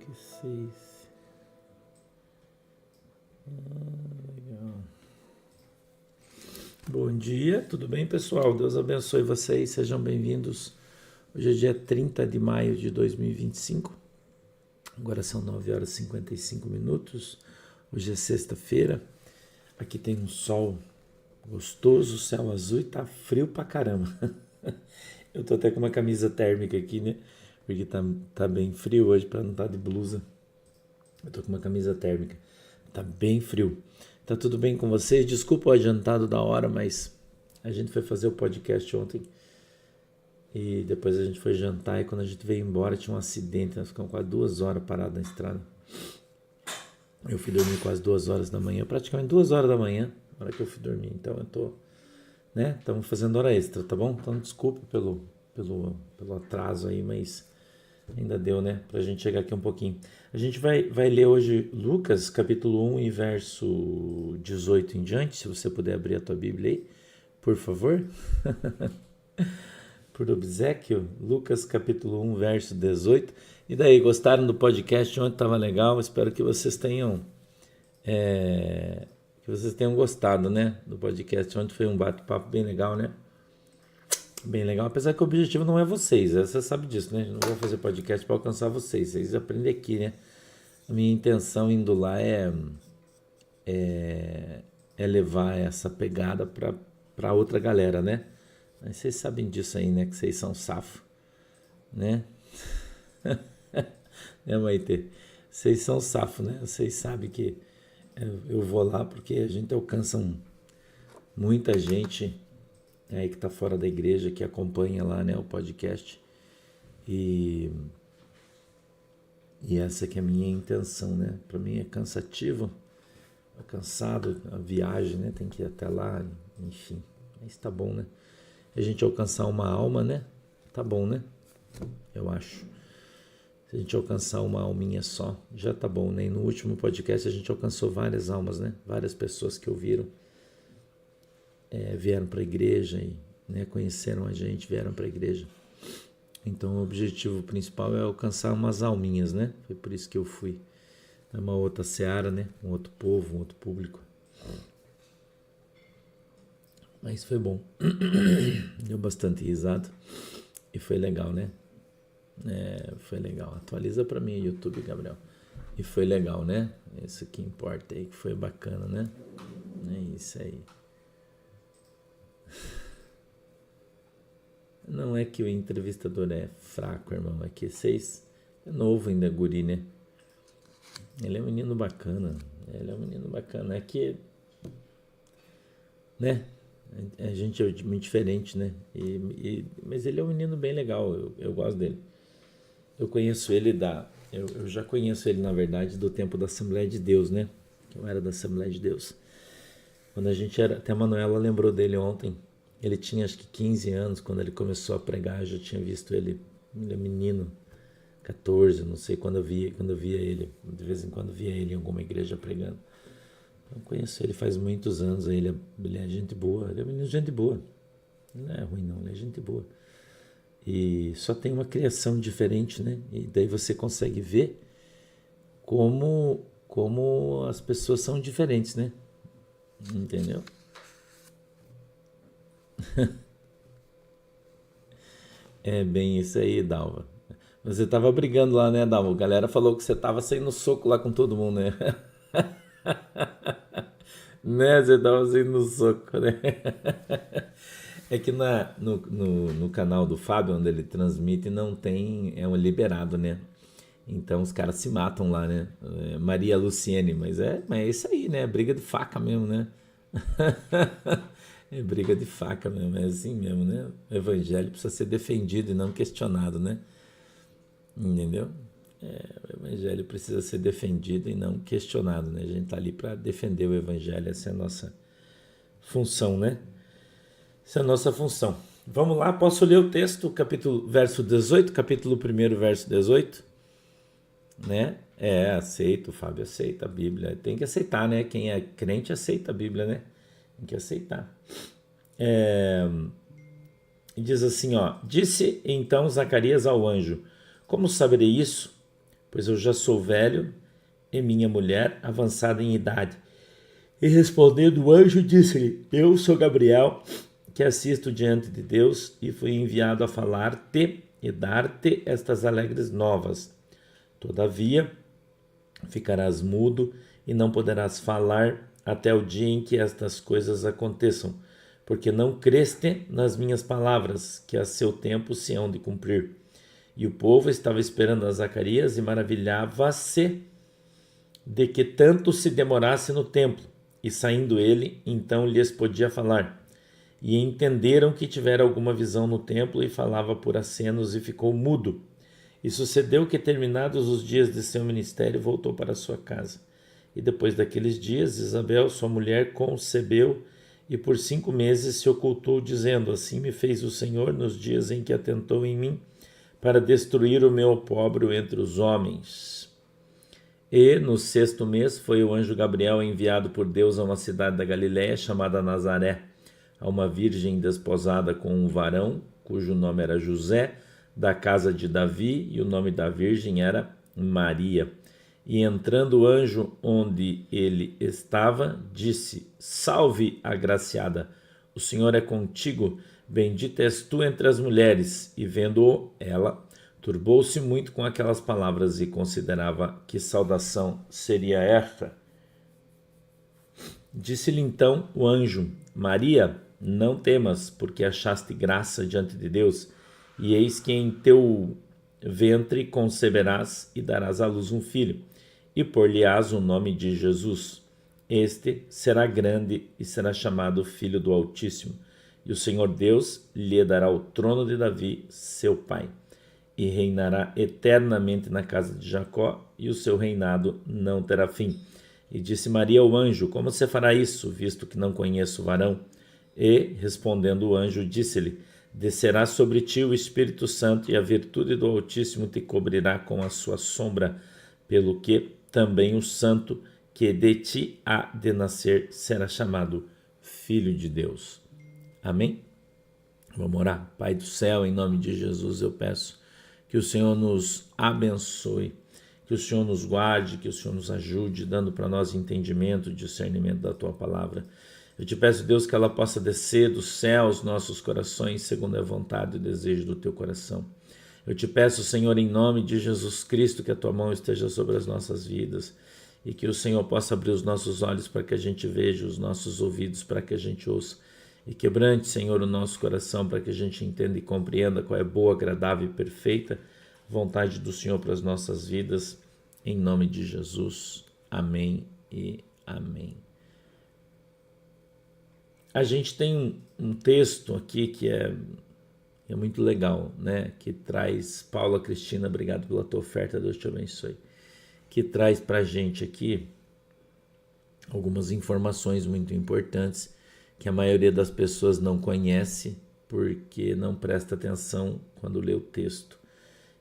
que 6. Legal. Bom dia, tudo bem, pessoal? Deus abençoe vocês, sejam bem-vindos. Hoje é dia 30 de maio de 2025. Agora são 9 horas e 55 minutos. Hoje é sexta-feira. Aqui tem um sol gostoso, céu azul e tá frio pra caramba. Eu tô até com uma camisa térmica aqui, né? Porque tá bem frio hoje, para não estar de blusa. Eu tô com uma camisa térmica. Tá bem frio. Tá tudo bem com vocês? Desculpa o adiantado da hora, mas a gente foi fazer o podcast ontem e depois a gente foi jantar e quando a gente veio embora tinha um acidente. Nós ficamos quase 2 horas parados na estrada. Eu fui dormir quase 2 horas da manhã, praticamente 2 horas da manhã, na hora que eu fui dormir. Então eu tô, né? Estamos fazendo hora extra, tá bom? Então desculpa pelo atraso aí, mas ainda deu, né? Pra gente chegar aqui um pouquinho. A gente vai ler hoje Lucas, capítulo 1 e verso 18 em diante. Se você puder abrir a tua Bíblia aí, por favor. Por obséquio, Lucas, capítulo 1, verso 18. E daí, gostaram do podcast ontem? Estava legal. Espero que vocês tenham gostado, né? Do podcast ontem foi um bate-papo bem legal, né? Bem legal, apesar que o objetivo não é vocês, você sabe disso, né? Eu não vou fazer podcast para alcançar vocês aprendem aqui, né? A minha intenção indo lá é levar essa pegada para outra galera, né? Mas vocês sabem disso aí, né? Que vocês são safo, né? Né, Maite? Vocês são safo, né? Vocês sabem que eu vou lá porque a gente alcança muita gente aí que está fora da igreja, que acompanha lá, né, o podcast. E essa que é a minha intenção, né? Para mim é cansativo, é cansado a viagem, né? Tem que ir até lá, enfim. Mas tá bom, né? A gente alcançar uma alma, né? Tá bom, né? Eu acho. Se a gente alcançar uma alminha só, já tá bom, né? E no último podcast a gente alcançou várias almas, né? Várias pessoas que ouviram, vieram para a igreja e, né, conheceram a gente, vieram para a igreja. Então o objetivo principal é alcançar umas alminhas, né? Foi por isso que eu fui. É uma outra seara, né? Um outro povo, um outro público. Mas foi bom. Deu bastante risada. E foi legal, né? Foi legal. Atualiza para mim o YouTube, Gabriel. E foi legal, né? Isso que importa aí, que foi bacana, né? É isso aí. Não é que o entrevistador é fraco, irmão. É que vocês... É novo ainda, guri, né? Ele é um menino bacana. É que... né? A gente é muito diferente, né? Mas ele é um menino bem legal. Eu gosto dele. Eu conheço ele eu já conheço ele, na verdade, do tempo da Assembleia de Deus, né? Que eu era da Assembleia de Deus. Quando a gente era... Até a Manuela lembrou dele ontem. Ele tinha acho que 15 anos quando ele começou a pregar. Eu já tinha visto ele é menino, 14, não sei quando eu via ele. De vez em quando via ele em alguma igreja pregando. Eu conheço ele faz muitos anos. Ele é gente boa. Ele é menino de gente boa. Ele não é ruim, não. Ele é gente boa. E só tem uma criação diferente, né? E daí você consegue ver como as pessoas são diferentes, né? Entendeu? É bem isso aí, Dalva. Você tava brigando lá, né, Dalva? A galera falou que você tava saindo no soco lá com todo mundo, né? Né? Você tava saindo no soco, né? É que no canal do Fábio, onde ele transmite, não tem, é um liberado, né? Então os caras se matam lá, né? Maria Luciene, mas é isso aí, né? Briga de faca mesmo, né? É briga de faca mesmo, é assim mesmo, né? O evangelho precisa ser defendido e não questionado, né? Entendeu? O evangelho precisa ser defendido e não questionado, né? A gente tá ali para defender o evangelho, essa é a nossa função, né? Essa é a nossa função. Vamos lá, posso ler o texto, verso 18, capítulo 1, verso 18, né? Aceito, o Fábio aceita a Bíblia. Tem que aceitar, né? Quem é crente aceita a Bíblia, né? Tem que aceitar. Diz assim, ó: Disse então Zacarias ao anjo: Como saberei isso? pois eu já sou velho e minha mulher avançada em idade. E respondendo o anjo, disse-lhe: Eu sou Gabriel, que assisto diante de Deus, e fui enviado a falar-te e dar-te estas alegres novas. Todavia, ficarás mudo e não poderás falar até o dia em que estas coisas aconteçam, porque não creste nas minhas palavras, que a seu tempo se hão de cumprir. E o povo estava esperando a Zacarias e maravilhava-se de que tanto se demorasse no templo. E saindo ele, então lhes podia falar. E entenderam que tivera alguma visão no templo e falava por acenos e ficou mudo. E sucedeu que, terminados os dias de seu ministério, voltou para sua casa. E depois daqueles dias, Isabel, sua mulher, concebeu e por 5 meses se ocultou, dizendo: Assim me fez o Senhor nos dias em que atentou em mim, para destruir o meu opróbrio entre os homens. E no 6º mês foi o anjo Gabriel enviado por Deus a uma cidade da Galiléia chamada Nazaré, a uma virgem desposada com um varão, cujo nome era José, da casa de Davi, e o nome da virgem era Maria. E entrando o anjo onde ele estava, disse: Salve, agraciada, o Senhor é contigo, bendita és tu entre as mulheres. E vendo-o, ela turbou-se muito com aquelas palavras e considerava que saudação seria esta. Disse-lhe então o anjo: Maria, não temas, porque achaste graça diante de Deus, e eis que em teu ventre conceberás e darás à luz um filho, e por-lhe-ás o nome de Jesus. Este será grande e será chamado Filho do Altíssimo, e o Senhor Deus lhe dará o trono de Davi, seu pai, e reinará eternamente na casa de Jacó, e o seu reinado não terá fim. E disse Maria ao anjo: Como se fará isso, visto que não conheço varão? E, respondendo o anjo, disse-lhe: Descerá sobre ti o Espírito Santo, e a virtude do Altíssimo te cobrirá com a sua sombra, pelo que também o santo que de ti há de nascer será chamado Filho de Deus. Amém? Vamos orar. Pai do céu, em nome de Jesus eu peço que o Senhor nos abençoe, que o Senhor nos guarde, que o Senhor nos ajude, dando para nós entendimento, discernimento da Tua Palavra. Eu te peço, Deus, que ela possa descer do céu aos nossos corações, segundo a vontade e o desejo do Teu coração. Eu te peço, Senhor, em nome de Jesus Cristo, que a Tua mão esteja sobre as nossas vidas e que o Senhor possa abrir os nossos olhos para que a gente veja, os nossos ouvidos para que a gente ouça. E quebrante, Senhor, o nosso coração para que a gente entenda e compreenda qual é a boa, agradável e perfeita vontade do Senhor para as nossas vidas. Em nome de Jesus. Amém e amém. A gente tem um texto aqui que é muito legal, né? Que traz, Paula Cristina, obrigado pela tua oferta, Deus te abençoe. Que traz para a gente aqui algumas informações muito importantes que a maioria das pessoas não conhece porque não presta atenção quando lê o texto.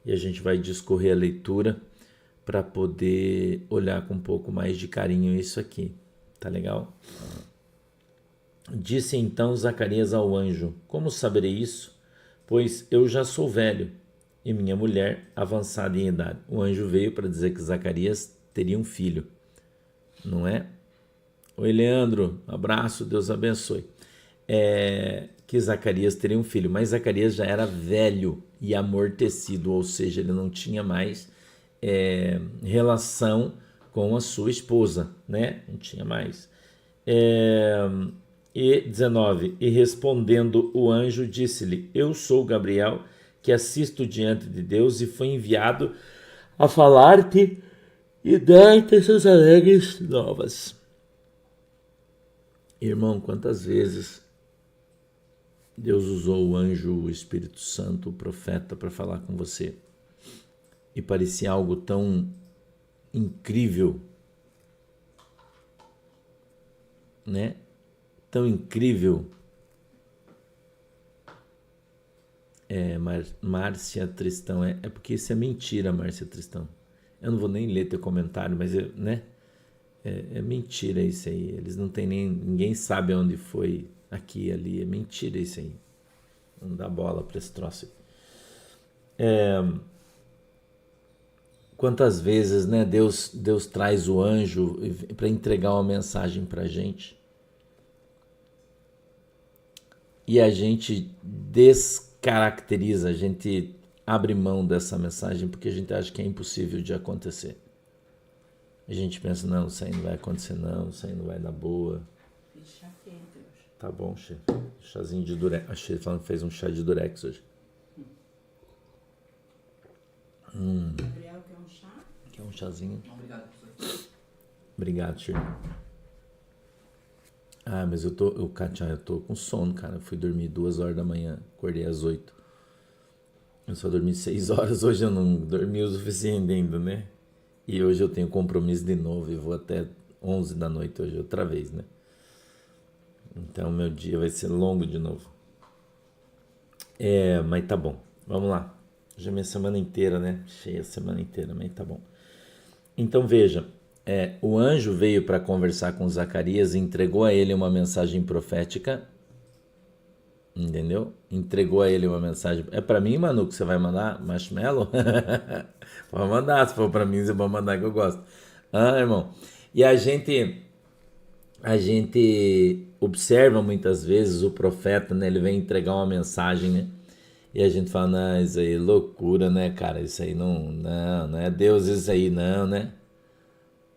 E a gente vai discorrer a leitura para poder olhar com um pouco mais de carinho isso aqui. Tá legal? Disse então Zacarias ao anjo: Como saberei isso? Pois eu já sou velho e minha mulher avançada em idade. O anjo veio para dizer que Zacarias teria um filho, não é? Oi, Leandro, abraço, Deus abençoe. Que Zacarias teria um filho, mas Zacarias já era velho e amortecido, ou seja, ele não tinha mais relação com a sua esposa, né? Não tinha mais. E 19, e respondendo o anjo, disse-lhe: Eu sou Gabriel, que assisto diante de Deus e fui enviado a falar-te e dar-te essas alegres novas. Irmão, quantas vezes Deus usou o anjo, o Espírito Santo, o profeta para falar com você e parecia algo tão incrível, né? Tão incrível. Márcia Tristão, é porque isso é mentira, Márcia Tristão. Eu não vou nem ler teu comentário, mas né? É mentira isso aí. Eles não tem ninguém sabe onde foi, aqui, ali. É mentira isso aí. Não dá bola para esse troço. Quantas vezes, né, Deus traz o anjo para entregar uma mensagem para a gente e a gente descaracteriza, a gente abre mão dessa mensagem porque a gente acha que é impossível de acontecer. A gente pensa, não, isso aí não vai acontecer não, isso aí não vai dar boa. Chá quente hoje. Tá bom, chefe. Chazinho de durex. A chefe falando que fez um chá de durex hoje. Gabriel quer um chá? Quer um chazinho? Obrigado, professor. Obrigado, chefe. Ah, mas Kátia, eu tô com sono, cara. Eu fui dormir 2 horas da manhã, acordei às 8. Eu só dormi 6 horas, hoje eu não dormi o suficiente ainda, né? E hoje eu tenho compromisso de novo e vou até 11 da noite hoje outra vez, né? Então meu dia vai ser longo de novo. Mas tá bom, vamos lá. Hoje é minha semana inteira, né? Cheia a semana inteira, mas tá bom. Então veja, o anjo veio para conversar com Zacarias e entregou a ele uma mensagem profética. Entendeu? Entregou a ele uma mensagem. É para mim, Manu, que você vai mandar marshmallow? Pode mandar, se for para mim, você pode mandar que eu gosto. Ah, irmão. E a gente observa muitas vezes o profeta, né? Ele vem entregar uma mensagem, né? E a gente fala, não, isso aí é loucura, né, cara? Isso aí não é Deus isso aí não, né?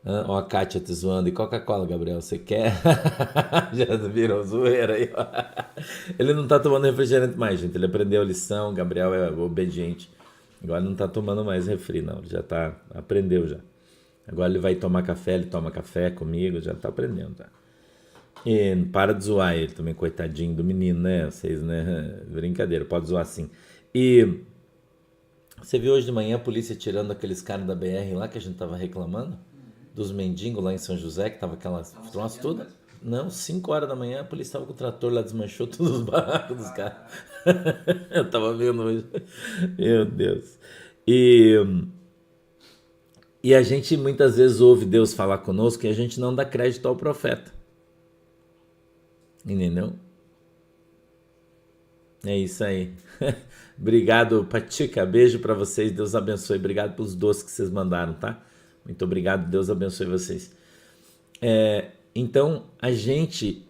Ó, a Kátia te zoando. E Coca-Cola, Gabriel, você quer? Já virou zoeira aí. Ó. Ele não tá tomando refrigerante mais, gente. Ele aprendeu a lição. Gabriel é obediente. Agora não tá tomando mais refri, não. Ele já aprendeu já. Agora ele vai tomar café, ele toma café comigo, já tá aprendendo, tá? E para de zoar ele também, coitadinho do menino, né? Vocês, né? Brincadeira, pode zoar sim. E você viu hoje de manhã a polícia tirando aqueles caras da BR lá que a gente tava reclamando? Dos mendigos lá em São José, que tava aquelas troças todas. Não, 5 horas da manhã a polícia tava com o trator lá, desmanchou todos os barracos dos caras. Eu tava vendo hoje. Meu Deus. E a gente muitas vezes ouve Deus falar conosco e a gente não dá crédito ao profeta. Entendeu? É isso aí. Obrigado, Patica. Beijo pra vocês. Deus abençoe. Obrigado pelos doces que vocês mandaram, tá? Muito obrigado, Deus abençoe vocês. Então, a gente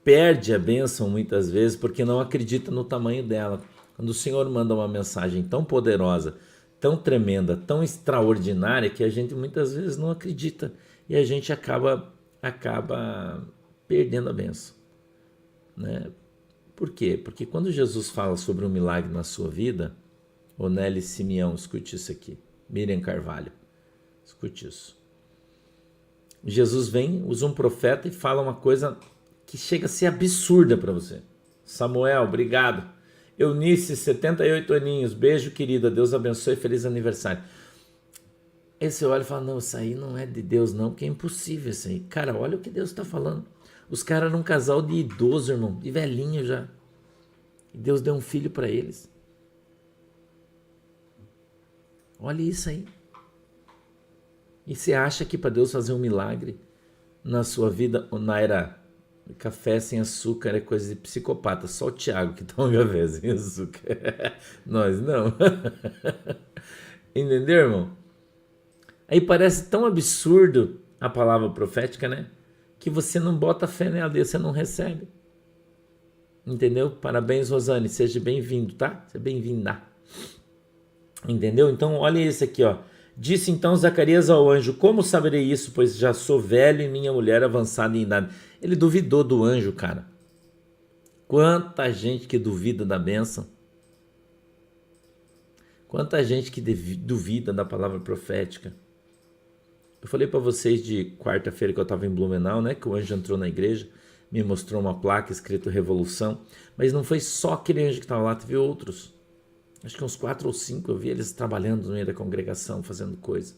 perde a bênção muitas vezes porque não acredita no tamanho dela. Quando o Senhor manda uma mensagem tão poderosa, tão tremenda, tão extraordinária, que a gente muitas vezes não acredita e a gente acaba perdendo a bênção. Né? Por quê? Porque quando Jesus fala sobre um milagre na sua vida, ô Nelly Simeão, escute isso aqui, Miriam Carvalho, escute isso. Jesus vem, usa um profeta e fala uma coisa que chega a ser absurda para você. Samuel, obrigado. Eunice, 78 aninhos, beijo querida, Deus abençoe, feliz aniversário. Aí você olha e fala, não, isso aí não é de Deus não, porque é impossível isso aí. Cara, olha o que Deus está falando. Os caras eram um casal de idoso, irmão, de velhinho já. E Deus deu um filho para eles. Olha isso aí. E você acha que para Deus fazer um milagre na sua vida, na era café sem açúcar é coisa de psicopata, só o Thiago que toma café sem açúcar. Nós não. Entendeu, irmão? Aí parece tão absurdo a palavra profética, né? Que você não bota fé nela, você não recebe. Entendeu? Parabéns, Rosane, seja bem-vindo, tá? Seja bem-vinda. Entendeu? Então, olha isso aqui, ó. Disse então Zacarias ao anjo, como saberei isso, pois já sou velho e minha mulher avançada em idade. Ele duvidou do anjo, cara. Quanta gente que duvida da bênção. Quanta gente que duvida da palavra profética. Eu falei para vocês de quarta-feira que eu estava em Blumenau, né? Que o anjo entrou na igreja, me mostrou uma placa escrito Revolução. Mas não foi só aquele anjo que estava lá, teve outros. Acho que uns 4 ou 5, eu vi eles trabalhando no meio da congregação, fazendo coisa.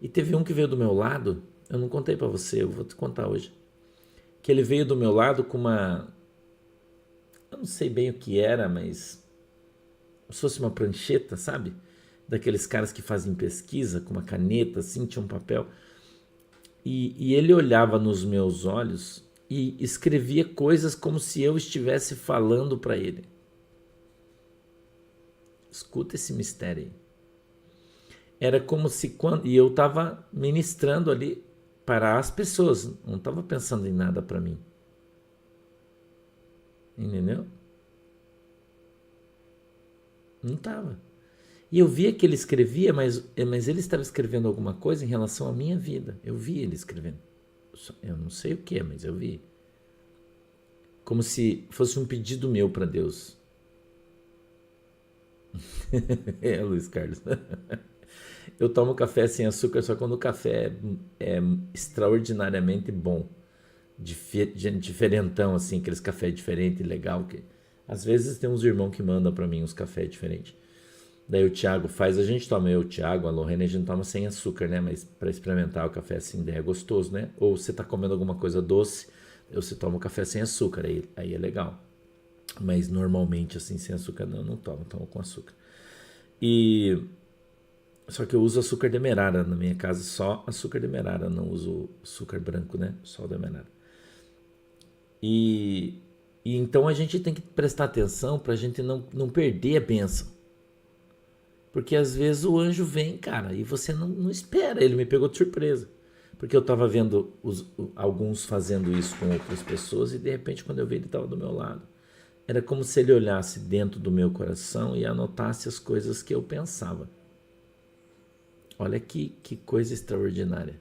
E teve um que veio do meu lado, eu não contei para você, eu vou te contar hoje. Que ele veio do meu lado com uma... Eu não sei bem o que era, mas... Como se fosse uma prancheta, sabe? Daqueles caras que fazem pesquisa, com uma caneta, assim, tinha um papel. E ele olhava nos meus olhos e escrevia coisas como se eu estivesse falando para ele. Escuta esse mistério aí. era como se quando... E eu estava ministrando ali para as pessoas, não estava pensando em nada para mim. Entendeu? Não estava. E eu via que ele escrevia, mas ele estava escrevendo alguma coisa em relação à minha vida. Eu vi ele escrevendo. Eu não sei o que, mas eu vi. Como se fosse um pedido meu para Deus. Luiz Carlos. Eu tomo café sem açúcar só quando o café é extraordinariamente bom. Diferentão, assim, aqueles cafés diferentes, legal. Que... Às vezes tem uns irmãos que mandam para mim uns cafés diferentes. Daí o Thiago faz, a gente toma, eu, o Thiago, a Lorena, a gente toma sem açúcar, né? Mas para experimentar o café assim, daí é gostoso, né? Ou você tá comendo alguma coisa doce, ou você toma o café sem açúcar, aí é legal. Mas normalmente, assim, sem açúcar, não tomo com açúcar. E... Só que eu uso açúcar demerara na minha casa, só açúcar demerara, não uso açúcar branco, né? Só demerara. E então a gente tem que prestar atenção para a gente não perder a bênção. Porque às vezes o anjo vem, cara, e você não espera. Ele me pegou de surpresa. Porque eu estava vendo alguns fazendo isso com outras pessoas e de repente quando eu vi ele estava do meu lado. Era como se ele olhasse dentro do meu coração e anotasse as coisas que eu pensava. Olha que coisa extraordinária.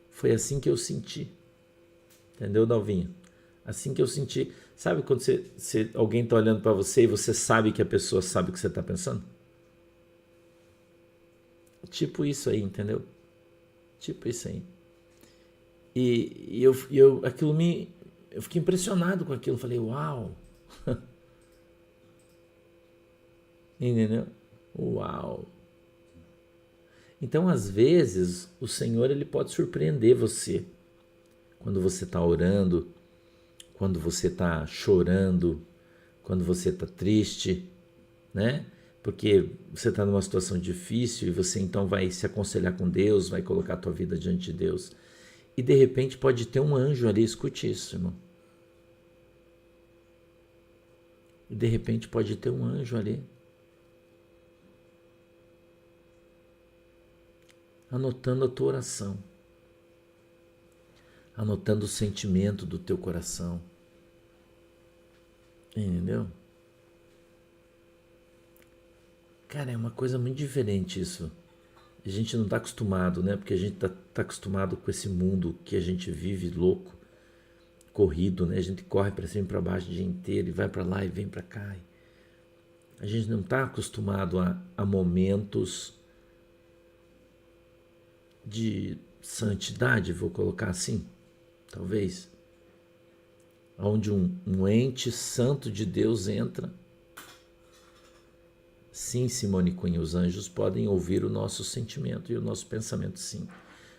Foi assim que eu senti. Entendeu, Dalvinho? Assim que eu senti. Sabe quando alguém está olhando para você e você sabe que a pessoa sabe o que você está pensando? Tipo isso aí, entendeu? Tipo isso aí. E eu fiquei impressionado com aquilo. Falei, uau! Entendeu? Uau! Então, às vezes, o Senhor ele pode surpreender você. Quando você está orando, quando você está chorando, quando você está triste, né? Porque você está numa situação difícil e você então vai se aconselhar com Deus, vai colocar a tua vida diante de Deus. E de repente pode ter um anjo ali, escute isso, irmão. E de repente pode ter um anjo ali. Anotando a tua oração. Anotando o sentimento do teu coração. Entendeu? Cara, é uma coisa muito diferente isso. A gente não está acostumado, né? Porque a gente tá acostumado com esse mundo que a gente vive louco, corrido, né? A gente corre para cima e para baixo o dia inteiro e vai para lá e vem para cá. A gente não está acostumado a momentos de santidade, vou colocar assim, talvez, onde um ente santo de Deus entra. Sim, Simone Cunha, os anjos podem ouvir o nosso sentimento e o nosso pensamento, sim,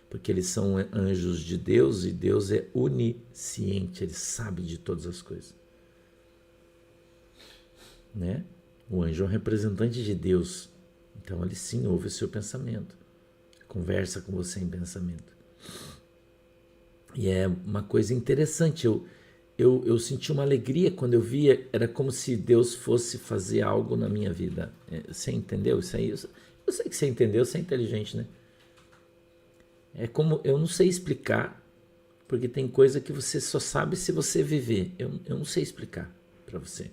porque eles são anjos de Deus e Deus é onisciente, ele sabe de todas as coisas, né? O anjo é um representante de Deus, então ele sim ouve o seu pensamento, conversa com você em pensamento. E é uma coisa interessante, eu senti uma alegria quando eu via, era como se Deus fosse fazer algo na minha vida. Você entendeu isso aí? Eu sei que você entendeu, você é inteligente, né? É como, eu não sei explicar, porque tem coisa que você só sabe se você viver. Eu não sei explicar para você.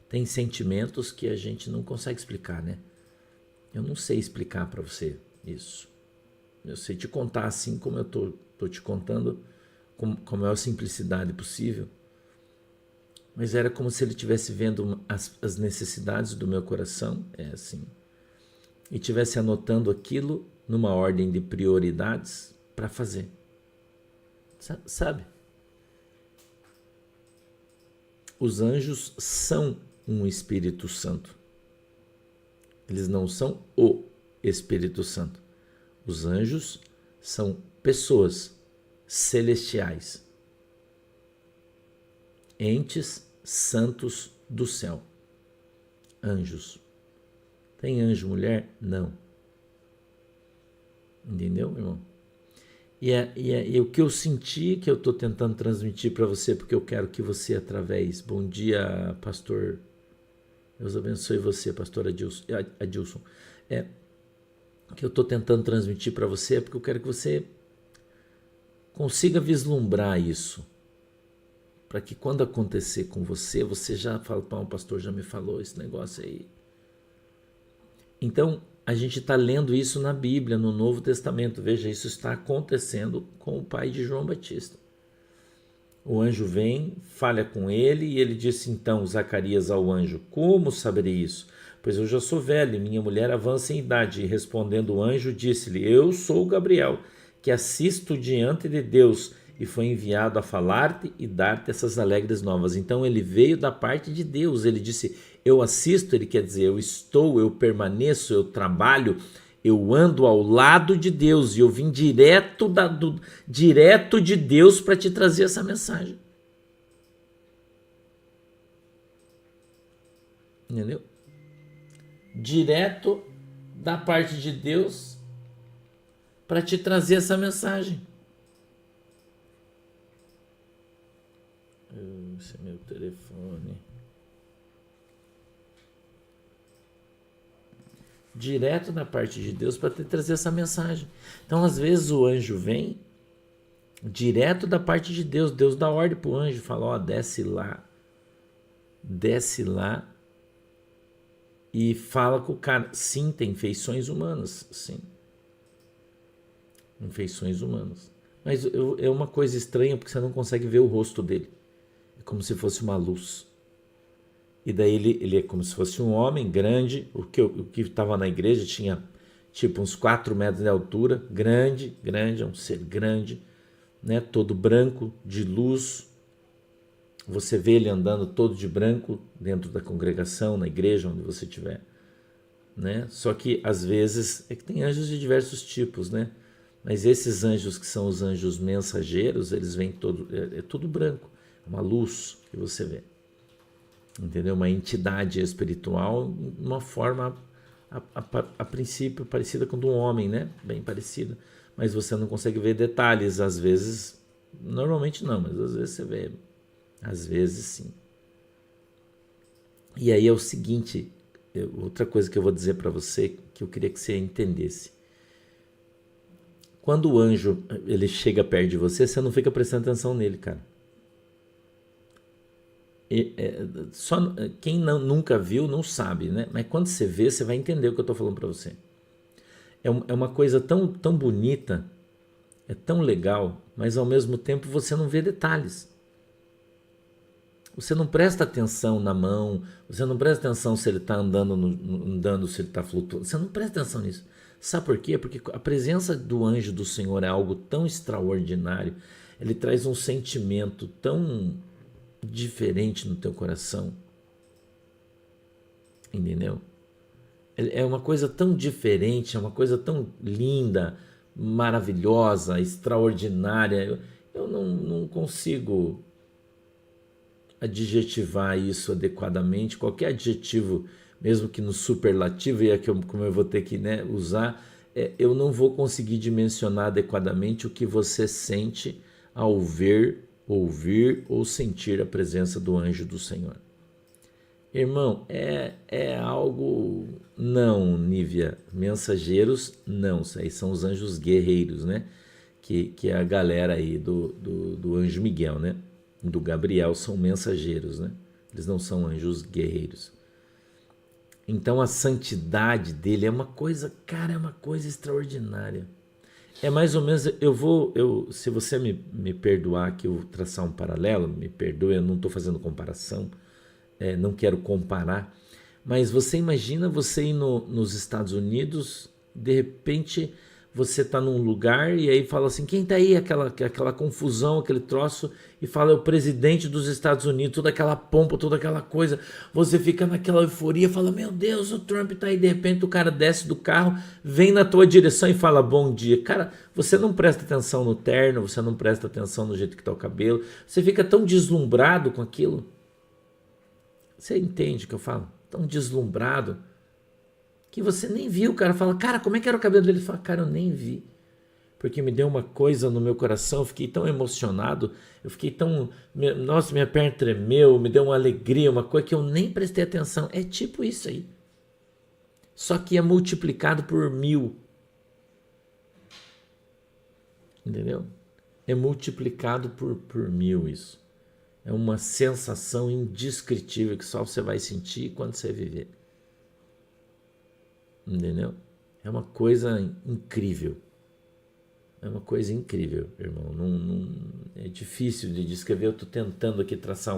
Tem sentimentos que a gente não consegue explicar, né? Eu não sei explicar para você isso. Eu sei te contar assim como eu tô te contando, com a maior simplicidade possível. Mas era como se ele estivesse vendo as necessidades do meu coração, é assim, e estivesse anotando aquilo numa ordem de prioridades para fazer. Sabe? Os anjos são um Espírito Santo. Eles não são o Espírito Santo. Os anjos são pessoas celestiais, entes santos do céu. Anjos. Tem anjo mulher? Não. Entendeu, meu irmão? E o que eu senti, que eu estou tentando transmitir para você, porque eu quero que você, através... Bom dia, pastor. Deus abençoe você, pastor Adilson. que eu estou tentando transmitir para você é porque eu quero que você consiga vislumbrar isso, para que quando acontecer com você, você já fala, pô, o pastor já me falou esse negócio aí. Então, a gente está lendo isso na Bíblia, no Novo Testamento. Veja, isso está acontecendo com o pai de João Batista. O anjo vem, falha com ele e ele disse então, Zacarias ao anjo, como saberei isso? Pois eu já sou velho e minha mulher avança em idade. E respondendo o anjo, disse-lhe, eu sou Gabriel, que assisto diante de Deus e foi enviado a falar-te e dar-te essas alegres novas. Então ele veio da parte de Deus, ele disse, eu assisto, ele quer dizer, eu estou, eu permaneço, eu trabalho, eu ando ao lado de Deus e eu vim direto de Deus para te trazer essa mensagem. Entendeu? Direto da parte de Deus para te trazer essa mensagem. Esse é meu telefone. Direto da parte de Deus para te trazer essa mensagem. Então, às vezes, o anjo vem direto da parte de Deus. Deus dá ordem para o anjo, fala, ó, desce lá e fala com o cara. Sim, tem feições humanas, sim. Feições humanas. Mas é uma coisa estranha porque você não consegue ver o rosto dele. É como se fosse uma luz. E daí ele é como se fosse um homem grande. O que estava na igreja tinha tipo uns 4 metros de altura. Grande, é um ser grande, né? Todo branco, de luz. Você vê ele andando todo de branco dentro da congregação, na igreja, onde você estiver, né? Só que às vezes é que tem anjos de diversos tipos, né? Mas esses anjos que são os anjos mensageiros, eles vêm tudo branco, uma luz que você vê, entendeu? Uma entidade espiritual, uma forma a princípio parecida com a de um homem, né? Bem parecida, mas você não consegue ver detalhes, às vezes, normalmente não, mas às vezes você vê. Às vezes sim. E aí é o seguinte, outra coisa que eu vou dizer para você, que eu queria que você entendesse. Quando o anjo ele chega perto de você, você não fica prestando atenção nele, cara. Só quem nunca viu não sabe, né? Mas quando você vê, você vai entender o que eu estou falando para você. É uma coisa tão bonita, é tão legal, mas ao mesmo tempo você não vê detalhes. Você não presta atenção na mão, você não presta atenção se ele está andando, se ele está flutuando, você não presta atenção nisso. Sabe por quê? Porque a presença do anjo do Senhor é algo tão extraordinário, ele traz um sentimento tão diferente no teu coração, entendeu? É uma coisa tão diferente, é uma coisa tão linda, maravilhosa, extraordinária. Eu não consigo adjetivar isso adequadamente. Qualquer adjetivo, mesmo que no superlativo, e é como eu vou ter que, né, usar, eu não vou conseguir dimensionar adequadamente o que você sente ao ver, ouvir ou sentir a presença do anjo do Senhor. Irmão, é algo... Não, Nívia, mensageiros, não, isso aí são os anjos guerreiros, né? Que é a galera aí do anjo Miguel, né? Do Gabriel, são mensageiros, né? Eles não são anjos guerreiros. Então a santidade dele é uma coisa, cara, é uma coisa extraordinária. É mais ou menos, se você me perdoar que eu traçar um paralelo, me perdoe, eu não estou fazendo comparação, não quero comparar, mas você imagina você ir nos Estados Unidos, de repente você está num lugar e aí fala assim, quem está aí? Aquela confusão, aquele troço, e fala, é o presidente dos Estados Unidos, toda aquela pompa, toda aquela coisa, você fica naquela euforia, fala, meu Deus, o Trump está aí, de repente o cara desce do carro, vem na tua direção e fala, bom dia. Cara, você não presta atenção no terno, você não presta atenção no jeito que está o cabelo, você fica tão deslumbrado com aquilo. Você entende o que eu falo? Tão deslumbrado que você nem viu. O cara fala, cara, como é que era o cabelo dele? Ele fala, cara, eu nem vi. Porque me deu uma coisa no meu coração, eu fiquei tão emocionado, eu fiquei tão... Nossa, minha perna tremeu, me deu uma alegria, uma coisa que eu nem prestei atenção. É tipo isso aí. Só que é multiplicado por 1000. entendeu? É multiplicado por 1000 isso. É uma sensação indescritível que só você vai sentir quando você viver. Entendeu? É uma coisa incrível. É uma coisa incrível, irmão. É difícil de descrever. Eu estou tentando aqui traçar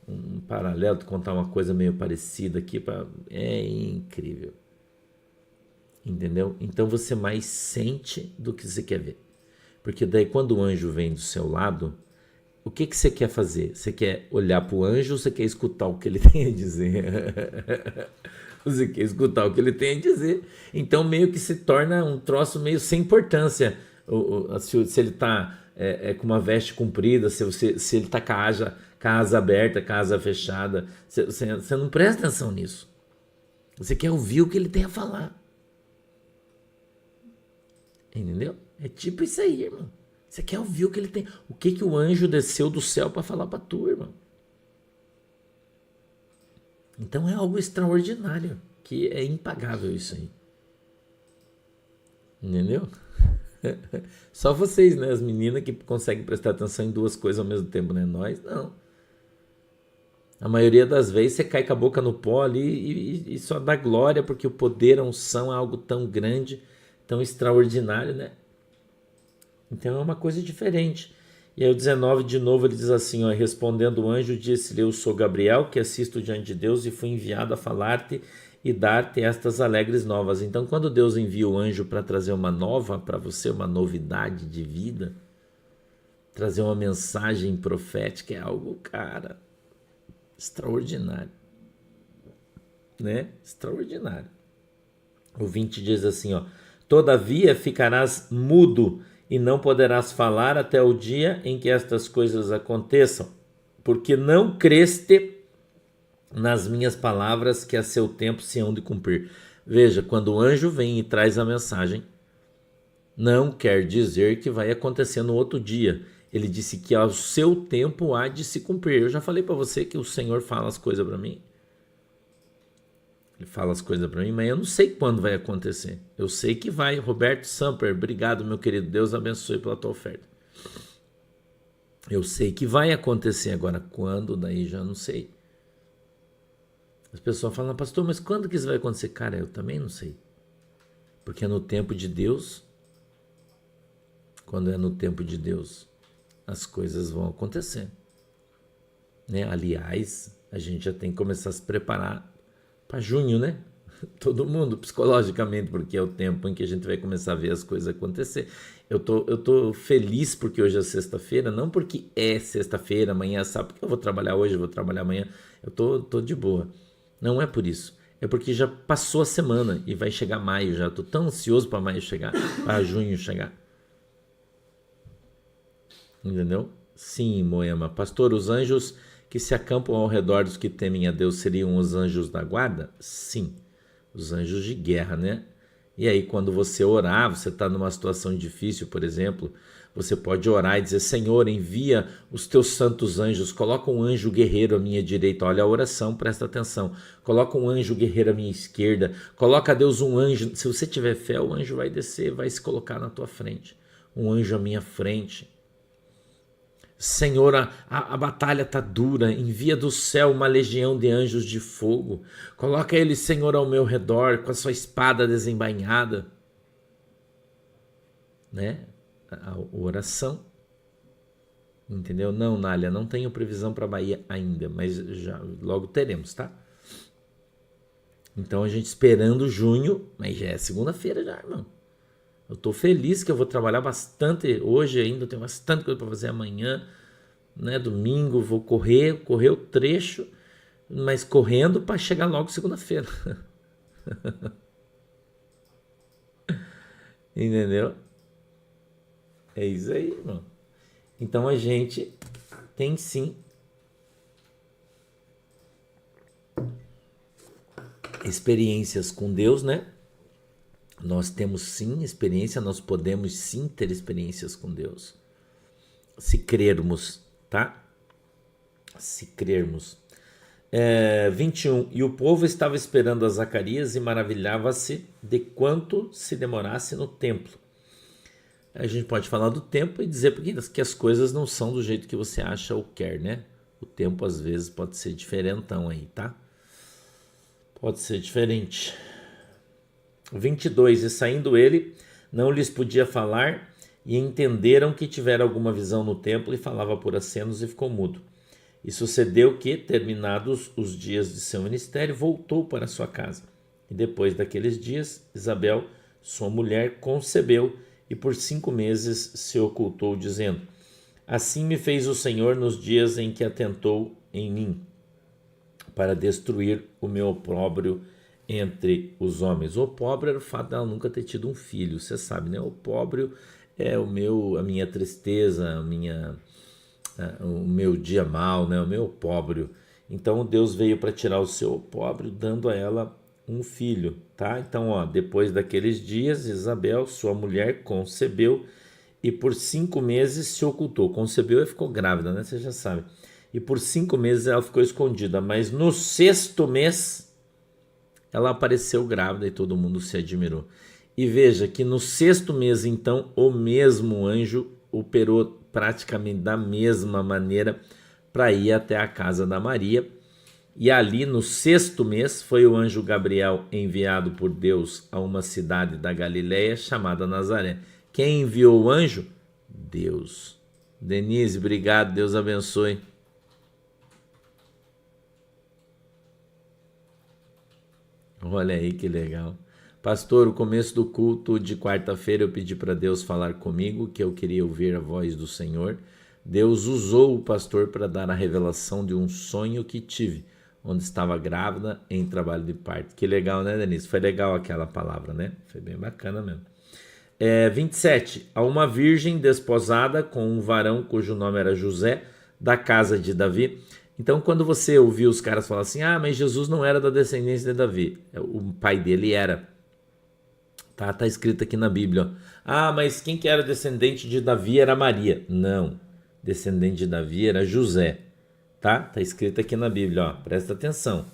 um paralelo, contar uma coisa meio parecida aqui. É incrível. Entendeu? Então você mais sente do que você quer ver. Porque daí quando o anjo vem do seu lado, o que você quer fazer? Você quer olhar para o anjo ou você quer escutar o que ele tem a dizer? Você quer escutar o que ele tem a dizer. Então meio que se torna um troço meio sem importância. Se ele está com uma veste comprida, se ele está com a asa aberta, com a asa fechada. Você não presta atenção nisso. Você quer ouvir o que ele tem a falar. Entendeu? É tipo isso aí, irmão. Você quer ouvir o que ele tem. O que o anjo desceu do céu para falar para tu, irmão? Então é algo extraordinário, que é impagável isso aí. Entendeu? Só vocês, né? As meninas que conseguem prestar atenção em duas coisas ao mesmo tempo, né? Nós, não. A maioria das vezes você cai com a boca no pó ali e só dá glória, porque o poder, a unção é algo tão grande, tão extraordinário, né? Então é uma coisa diferente. E aí o 19 de novo ele diz assim, ó, respondendo o anjo, disse-lhe, eu sou Gabriel, que assisto diante de Deus e fui enviado a falar-te e dar-te estas alegres novas. Então quando Deus envia o anjo para trazer uma nova para você, uma novidade de vida, trazer uma mensagem profética, é algo, cara, extraordinário. Né? Extraordinário. O 20 diz assim, ó, todavia ficarás mudo e não poderás falar até o dia em que estas coisas aconteçam, porque não creste nas minhas palavras que a seu tempo se hão de cumprir. Veja, quando o anjo vem e traz a mensagem, não quer dizer que vai acontecer no outro dia. Ele disse que ao seu tempo há de se cumprir. Eu já falei para você que o Senhor fala as coisas para mim. Ele fala as coisas para mim, mas eu não sei quando vai acontecer. Eu sei que vai. Roberto Samper, obrigado, meu querido. Deus abençoe pela tua oferta. Eu sei que vai acontecer agora. Quando, daí já não sei. As pessoas falam, pastor, mas quando que isso vai acontecer? Cara, eu também não sei. Porque é no tempo de Deus. Quando é no tempo de Deus, as coisas vão acontecer. Né? Aliás, a gente já tem que começar a se preparar para junho, né? Todo mundo, psicologicamente, porque é o tempo em que a gente vai começar a ver as coisas acontecer. Eu tô feliz porque hoje é sexta-feira, não porque é sexta-feira, amanhã, sabe? Porque eu vou trabalhar hoje, eu vou trabalhar amanhã. Eu tô de boa. Não é por isso. É porque já passou a semana e vai chegar maio já. Tô tão ansioso para maio chegar, para junho chegar. Entendeu? Sim, Moema. Pastor, os anjos que se acampam ao redor dos que temem a Deus seriam os anjos da guarda? Sim, os anjos de guerra, né? E aí quando você orar, você está numa situação difícil, por exemplo, você pode orar e dizer, Senhor, envia os teus santos anjos, coloca um anjo guerreiro à minha direita, olha a oração, presta atenção, coloca um anjo guerreiro à minha esquerda, coloca a Deus um anjo, se você tiver fé, o anjo vai descer, vai se colocar na tua frente, um anjo à minha frente. Senhor, a batalha está dura, envia do céu uma legião de anjos de fogo, coloca eles, Senhor, ao meu redor, com a sua espada desembainhada, né? A oração, entendeu? Não, Nália, não tenho previsão para a Bahia ainda, mas já logo teremos, tá? Então a gente esperando junho, mas já é segunda-feira já, irmão. Eu estou feliz que eu vou trabalhar bastante hoje ainda, tenho bastante coisa para fazer amanhã, né? Domingo vou correr o trecho, mas correndo para chegar logo segunda-feira. Entendeu? É isso aí, irmão. Então a gente tem sim experiências com Deus, né? Nós temos sim experiência, nós podemos sim ter experiências com Deus. Se crermos, tá? Se crermos. 21. E o povo estava esperando a Zacarias e maravilhava-se de quanto se demorasse no templo. A gente pode falar do tempo e dizer que as coisas não são do jeito que você acha ou quer, né? O tempo às vezes pode ser diferentão aí, tá? Pode ser diferente. 22. E saindo ele, não lhes podia falar, e entenderam que tivera alguma visão no templo, e falava por acenos e ficou mudo. E sucedeu que, terminados os dias de seu ministério, voltou para sua casa. E depois daqueles dias, Isabel, sua mulher, concebeu, e por 5 meses se ocultou, dizendo: assim me fez o Senhor nos dias em que atentou em mim, para destruir o meu opróbrio entre os homens. O opróbrio era o fato dela nunca ter tido um filho, você sabe, né? O opróbrio é a minha tristeza, o meu dia mal, né? O meu opróbrio. Então Deus veio para tirar o seu opróbrio, dando a ela um filho, tá? Então, depois daqueles dias, Isabel, sua mulher, concebeu e por 5 meses se ocultou. Concebeu e ficou grávida, né? Você já sabe. E por 5 meses ela ficou escondida, mas no 6º mês ela apareceu grávida e todo mundo se admirou. E veja que no 6º mês, então, o mesmo anjo operou praticamente da mesma maneira para ir até a casa da Maria. E ali no 6º mês foi o anjo Gabriel enviado por Deus a uma cidade da Galileia chamada Nazaré. Quem enviou o anjo? Deus. Denise, obrigado, Deus abençoe. Olha aí que legal. Pastor, o começo do culto de quarta-feira eu pedi para Deus falar comigo, que eu queria ouvir a voz do Senhor. Deus usou o pastor para dar a revelação de um sonho que tive, onde estava grávida em trabalho de parto. Que legal, né, Denise? Foi legal aquela palavra, né? Foi bem bacana mesmo. 27. A uma virgem desposada com um varão cujo nome era José, da casa de Davi. Então, quando você ouviu os caras falar assim, mas Jesus não era da descendência de Davi. O pai dele era. Tá escrito aqui na Bíblia. Mas quem que era descendente de Davi era Maria. Não. Descendente de Davi era José. Tá escrito aqui na Bíblia, presta atenção.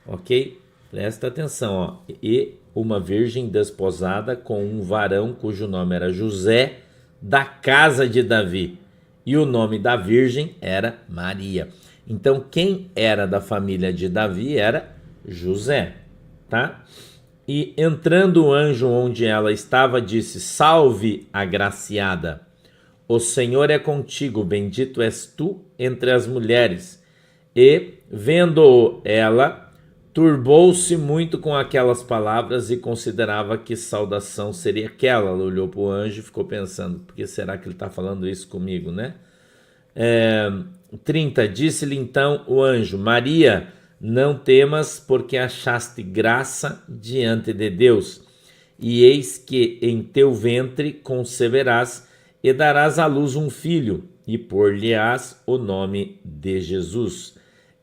Ok? Presta atenção, E uma virgem desposada com um varão cujo nome era José, da casa de Davi. E o nome da virgem era Maria. Então, quem era da família de Davi era José, tá? E entrando o anjo onde ela estava, disse: salve, agraciada, o Senhor é contigo, bendito és tu entre as mulheres. E, vendo ela, turbou-se muito com aquelas palavras e considerava que saudação seria aquela. Ela olhou para o anjo e ficou pensando: por que será que ele está falando isso comigo, né? 30. Disse-lhe então o anjo: Maria, não temas, porque achaste graça diante de Deus. E eis que em teu ventre conceberás e darás à luz um filho, e por-lhe-ás o nome de Jesus.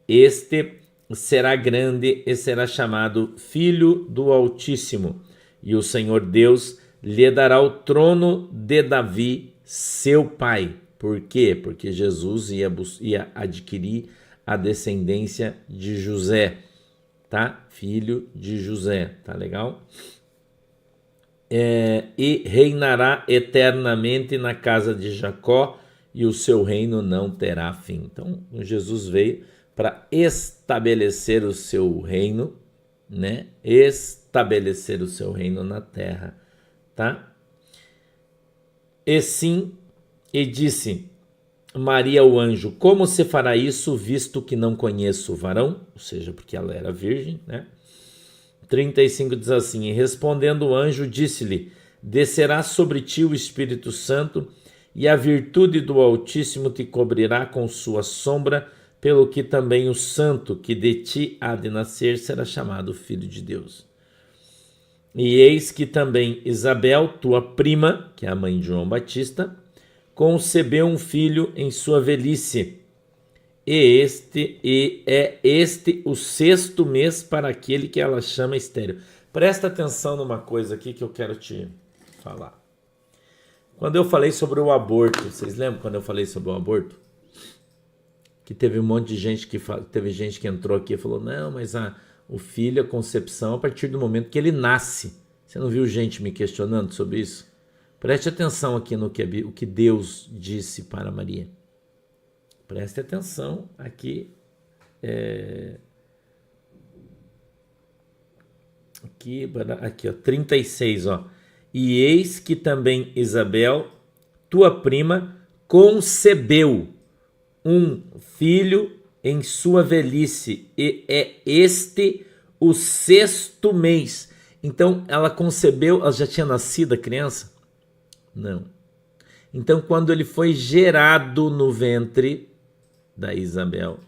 Este será grande e será chamado Filho do Altíssimo. E o Senhor Deus lhe dará o trono de Davi, seu pai. Por quê? Porque Jesus ia adquirir a descendência de José, tá? Filho de José, tá legal? E reinará eternamente na casa de Jacó, e o seu reino não terá fim. Então, Jesus veio para estabelecer o seu reino, né? Estabelecer o seu reino na terra, tá? E sim, e disse Maria ao anjo: como se fará isso, visto que não conheço o varão? Ou seja, porque ela era virgem, né? 35 diz assim: e respondendo o anjo, disse-lhe: descerá sobre ti o Espírito Santo, e a virtude do Altíssimo te cobrirá com sua sombra, pelo que também o santo que de ti há de nascer será chamado Filho de Deus. E eis que também Isabel, tua prima, que é a mãe de João Batista, concebeu um filho em sua velhice. E é este o 6º mês para aquele que ela chama estéril. Presta atenção numa coisa aqui que eu quero te falar. Quando eu falei sobre o aborto, vocês lembram quando eu falei sobre o aborto? Que teve um monte de gente teve gente que entrou aqui e falou: não, mas o filho, a concepção, a partir do momento que ele nasce. Você não viu gente me questionando sobre isso? Preste atenção aqui no que, o que Deus disse para Maria. Preste atenção aqui. Aqui, ó, 36, ó. E eis que também Isabel, tua prima, concebeu um filho em sua velhice, e é este o 6º mês. Então, ela concebeu, ela já tinha nascido a criança? Não. Então, quando ele foi gerado no ventre da Isabel,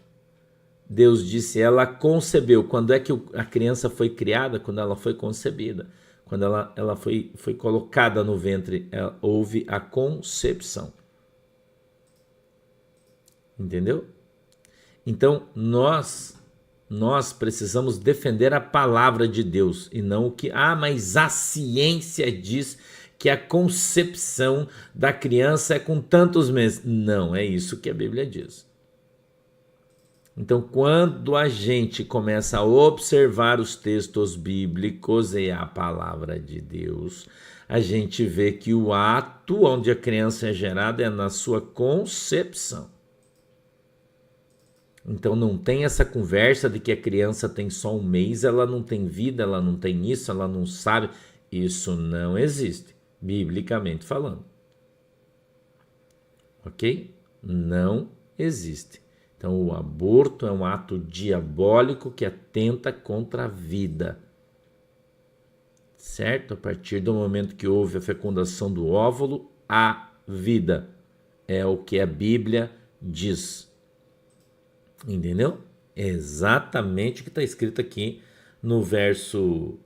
Deus disse, ela concebeu. Quando é que a criança foi criada? Quando ela foi concebida. Quando ela foi colocada no ventre, houve a concepção. Entendeu? Então, nós precisamos defender a palavra de Deus e não o que... mas a ciência diz que a concepção da criança é com tantos meses. Não é isso que a Bíblia diz. Então, quando a gente começa a observar os textos bíblicos e a palavra de Deus, a gente vê que o ato onde a criança é gerada é na sua concepção. Então, não tem essa conversa de que a criança tem só um mês, ela não tem vida, ela não tem isso, ela não sabe. Isso não existe, biblicamente falando. Ok? Não existe. Então, o aborto é um ato diabólico que atenta contra a vida. Certo? A partir do momento que houve a fecundação do óvulo, a vida. É o que a Bíblia diz. Entendeu? É exatamente o que está escrito aqui no verso,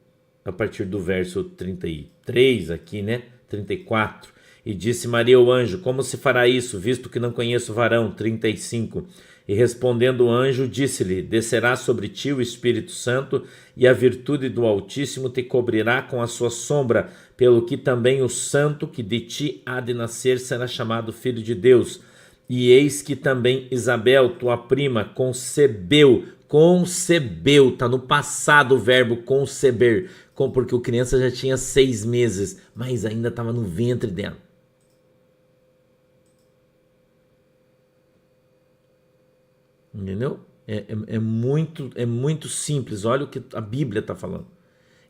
a partir do verso 33 aqui, né? 34. E disse Maria ao anjo, como se fará isso, visto que não conheço varão? 35. E respondendo o anjo, disse-lhe, descerá sobre ti o Espírito Santo, e a virtude do Altíssimo te cobrirá com a sua sombra, pelo que também o santo que de ti há de nascer será chamado Filho de Deus. E eis que também Isabel, tua prima, concebeu, está no passado o verbo conceber, porque a criança já tinha 6 meses, mas ainda estava no ventre dela. Entendeu? É muito simples, olha o que a Bíblia está falando.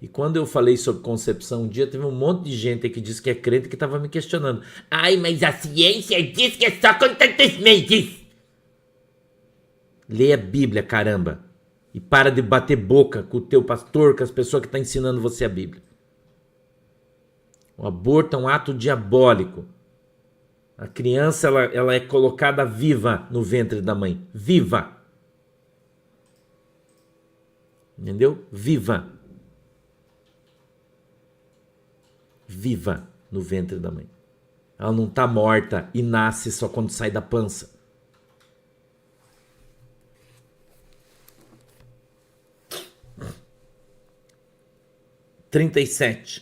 E quando eu falei sobre concepção um dia, teve um monte de gente que disse que é crente que estava me questionando. Mas a ciência diz que é só com tantos meses. Lê a Bíblia, caramba. E para de bater boca com o teu pastor, com as pessoas que estão ensinando você a Bíblia. O aborto é um ato diabólico. A criança ela é colocada viva no ventre da mãe. Viva. Entendeu? Viva. Viva no ventre da mãe. Ela não está morta e nasce só quando sai da pança.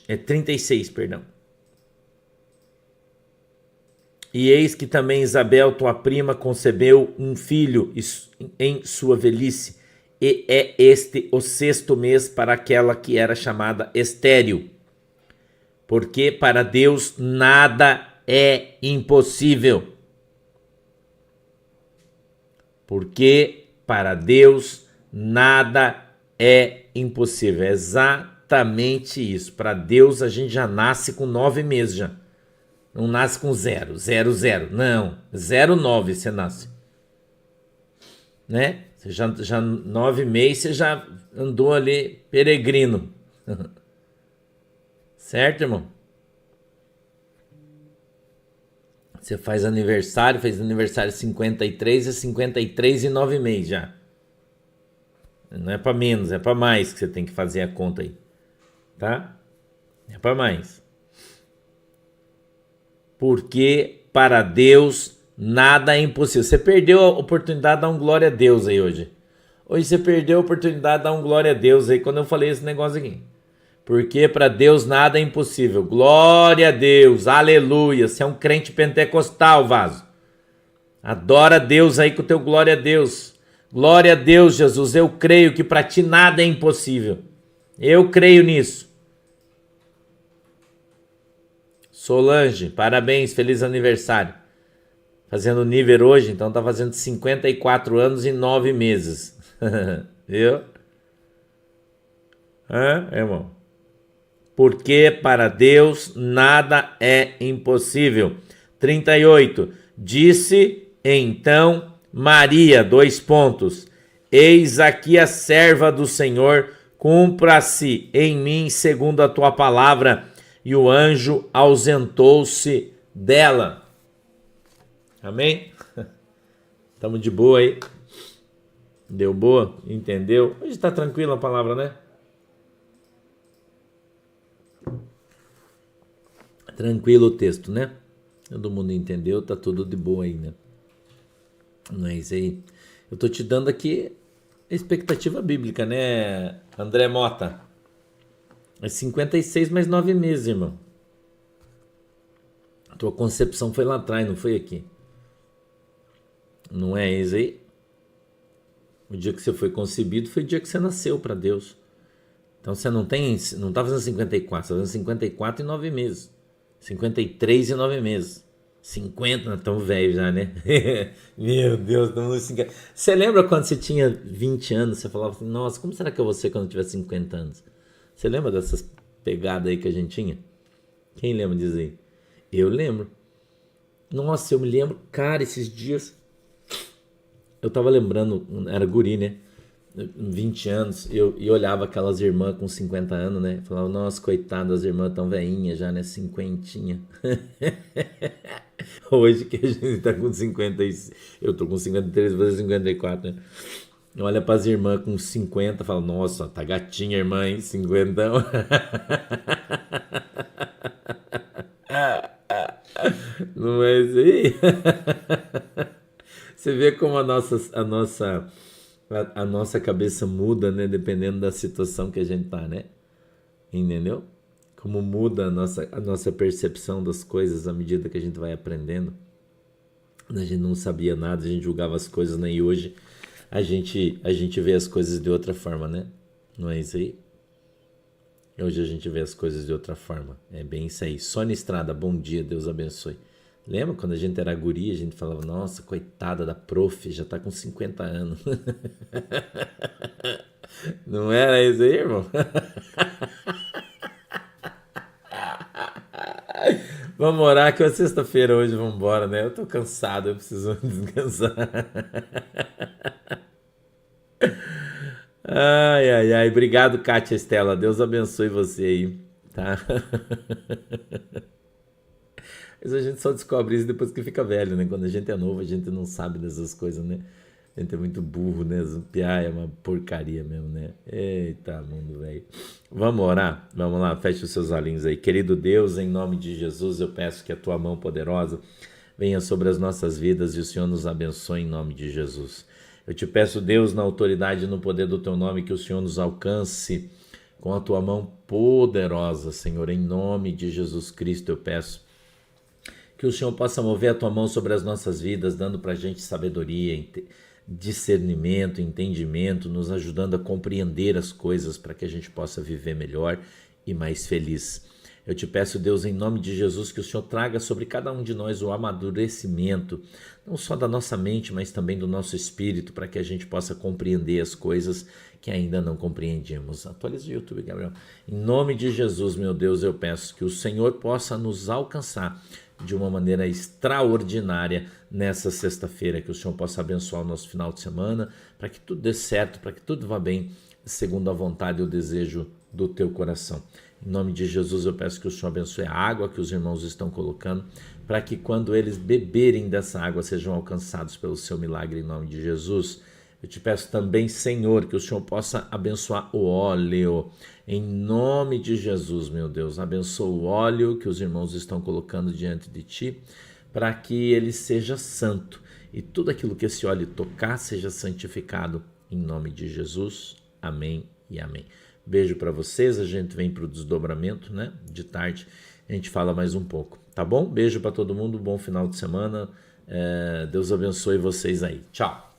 É 36, perdão. E eis que também Isabel, tua prima, concebeu um filho em sua velhice, e é este o 6º mês para aquela que era chamada estéril. Porque para Deus nada é impossível. Porque para Deus nada é impossível. É exatamente isso. Para Deus a gente já nasce com 9 meses já. Não nasce com 0. Não, 0,9 você nasce. Né? Você já 9 meses você já andou ali peregrino. Certo, irmão? Você fez aniversário 53, é 53 e 9 meses já. Não é para menos, é para mais que você tem que fazer a conta aí. Tá? É para mais. Porque para Deus nada é impossível. Você perdeu a oportunidade de dar um glória a Deus aí hoje. Hoje você perdeu a oportunidade de dar um glória a Deus aí quando eu falei esse negócio aqui. Porque para Deus nada é impossível. Glória a Deus, aleluia. Você é um crente pentecostal, vaso. Adora a Deus aí com o teu glória a Deus. Glória a Deus, Jesus. Eu creio que para ti nada é impossível. Eu creio nisso. Solange, parabéns, feliz aniversário. Fazendo nível hoje, então tá fazendo 54 anos e 9 meses. Viu? Irmão? Porque para Deus nada é impossível. 38. Disse então Maria, eis aqui a serva do Senhor, cumpra-se em mim segundo a tua palavra. E o anjo ausentou-se dela. Amém? Estamos de boa aí? Deu boa? Entendeu? Hoje está tranquila a palavra, né? Tranquilo o texto, né? Todo mundo entendeu, tá tudo de boa aí, né? Não é isso aí. Eu tô te dando aqui a expectativa bíblica, né, André Mota? É 56 mais 9 meses, irmão. A tua concepção foi lá atrás, não foi aqui. Não é isso aí? O dia que você foi concebido foi o dia que você nasceu para Deus. Então você não tá fazendo 54, você tá fazendo 54 e 9 meses. 53 e 9 meses. 50, não é tão velho já, né? Meu Deus, estamos nos 50. Você lembra quando você tinha 20 anos, você falava assim, nossa, como será que eu vou ser quando eu tiver 50 anos? Você lembra dessas pegadas aí que a gente tinha? Quem lembra disso aí? Eu lembro. Nossa, eu me lembro, cara, esses dias eu tava lembrando, era guri, né? 20 anos, e olhava aquelas irmãs com 50 anos, né? Falava, nossa, coitada, as irmãs tão velhinhas já, né? Cinquentinha. Hoje que a gente tá com 50, eu tô com 53, vou fazer 54, né? Olha pras irmãs com 50, fala, nossa, tá gatinha, irmã, hein? 50. Não é isso aí? Você vê como a nossa cabeça muda, né? Dependendo da situação que a gente tá, né? Entendeu? Como muda a nossa percepção das coisas à medida que a gente vai aprendendo. A gente não sabia nada, a gente julgava as coisas, né? E hoje a gente vê as coisas de outra forma, né? Não é isso aí? Hoje a gente vê as coisas de outra forma. É bem isso aí. Sônia Estrada, bom dia, Deus abençoe. Lembra quando a gente era guri, a gente falava, nossa, coitada da prof, já tá com 50 anos. Não era isso aí, irmão? Vamos orar que é sexta-feira hoje, vamos embora, né? Eu tô cansado, eu preciso descansar. Ai, ai, ai. Obrigado, Kátia Estela. Deus abençoe você aí, tá? Mas a gente só descobre isso depois que fica velho, né? Quando a gente é novo, a gente não sabe dessas coisas, né? A gente é muito burro, né? Piá é uma porcaria mesmo, né? Eita, mundo, velho. Vamos orar? Vamos lá, feche os seus olhinhos aí. Querido Deus, em nome de Jesus, eu peço que a tua mão poderosa venha sobre as nossas vidas e o Senhor nos abençoe em nome de Jesus. Eu te peço, Deus, na autoridade e no poder do teu nome, que o Senhor nos alcance com a tua mão poderosa, Senhor, em nome de Jesus Cristo eu peço que o Senhor possa mover a tua mão sobre as nossas vidas, dando para a gente sabedoria, discernimento, entendimento, nos ajudando a compreender as coisas para que a gente possa viver melhor e mais feliz. Eu te peço, Deus, em nome de Jesus, que o Senhor traga sobre cada um de nós o amadurecimento, não só da nossa mente, mas também do nosso espírito, para que a gente possa compreender as coisas que ainda não compreendíamos. Atualiza o YouTube, Gabriel. Em nome de Jesus, meu Deus, eu peço que o Senhor possa nos alcançar de uma maneira extraordinária nessa sexta-feira, que o Senhor possa abençoar o nosso final de semana, para que tudo dê certo, para que tudo vá bem, segundo a vontade e o desejo do teu coração. Em nome de Jesus eu peço que o Senhor abençoe a água que os irmãos estão colocando, para que quando eles beberem dessa água sejam alcançados pelo seu milagre, em nome de Jesus. Eu te peço também, Senhor, que o Senhor possa abençoar o óleo, em nome de Jesus, meu Deus. Abençoa o óleo que os irmãos estão colocando diante de ti, para que ele seja santo e tudo aquilo que esse óleo tocar seja santificado, em nome de Jesus. Amém e amém. Beijo para vocês, a gente vem para o desdobramento, né? De tarde a gente fala mais um pouco, tá bom? Beijo para todo mundo, bom final de semana, Deus abençoe vocês aí, tchau!